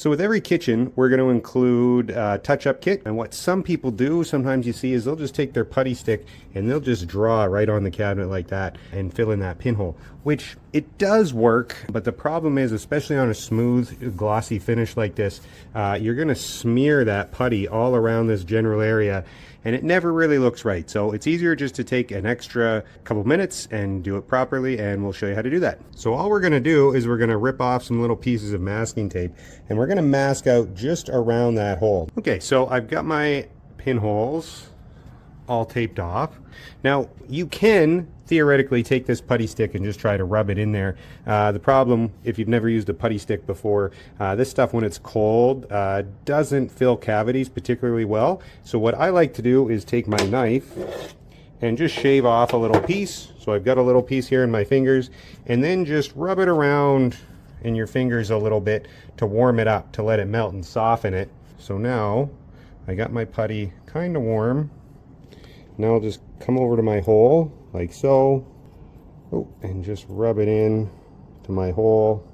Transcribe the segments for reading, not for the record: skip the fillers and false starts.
So with every kitchen, we're going to include a touch-up kit. And what some people do, sometimes you see, is they'll just take their putty stick and they'll just draw right on the cabinet like that and fill in that pinhole, which it does work. But the problem is, especially on a smooth, glossy finish like this, you're going to smear that putty all around this general area, and it never really looks right. So it's easier just to take an extra couple minutes and do it properly, and we'll show you how to do that. So all we're going to do is we're going to rip off some little pieces of masking tape, and we're going to mask out just around that hole. Okay, so I've got my pinholes all taped off. Now you can theoretically take this putty stick and just try to rub it in there. The problem, if you've never used a putty stick before, this stuff when it's cold doesn't fill cavities particularly well. So what I like to do is take my knife and just shave off a little piece. So I've got a little piece here in my fingers, and then just rub it around in your fingers a little bit to warm it up, to let it melt and soften it. So now I got my putty kind of warm. Now I'll just come over to my hole like so, and just rub it in to my hole.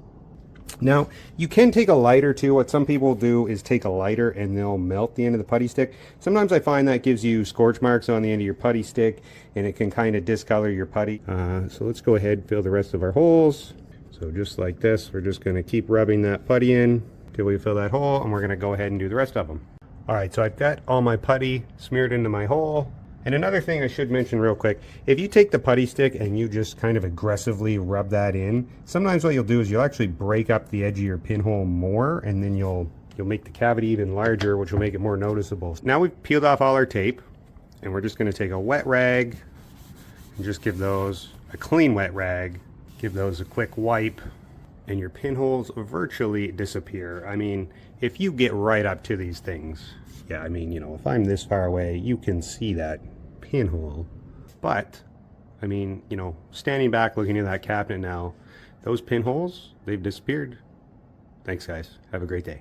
Now you can take a lighter too. What some people do is take a lighter and they'll melt the end of the putty stick. Sometimes I find that gives you scorch marks on the end of your putty stick, and it can kind of discolor your putty. So let's go ahead and fill the rest of our holes. So just like this, we're just going to keep rubbing that putty in till we fill that hole, and we're going to go ahead and do the rest of them. Alright, so I've got all my putty smeared into my hole. And another thing I should mention real quick, if you take the putty stick and you just kind of aggressively rub that in, sometimes what you'll do is you'll actually break up the edge of your pinhole more, and then you'll make the cavity even larger, which will make it more noticeable. Now we've peeled off all our tape, and we're just going to take a wet rag and just give those a clean wet rag, give those a quick wipe, and your pinholes virtually disappear. I mean, if you get right up to these things, yeah, I mean, you know, if I'm this far away, you can see that pinhole. But, I mean, you know, standing back looking at that cabinet now, those pinholes, they've disappeared. Thanks, guys. Have a great day.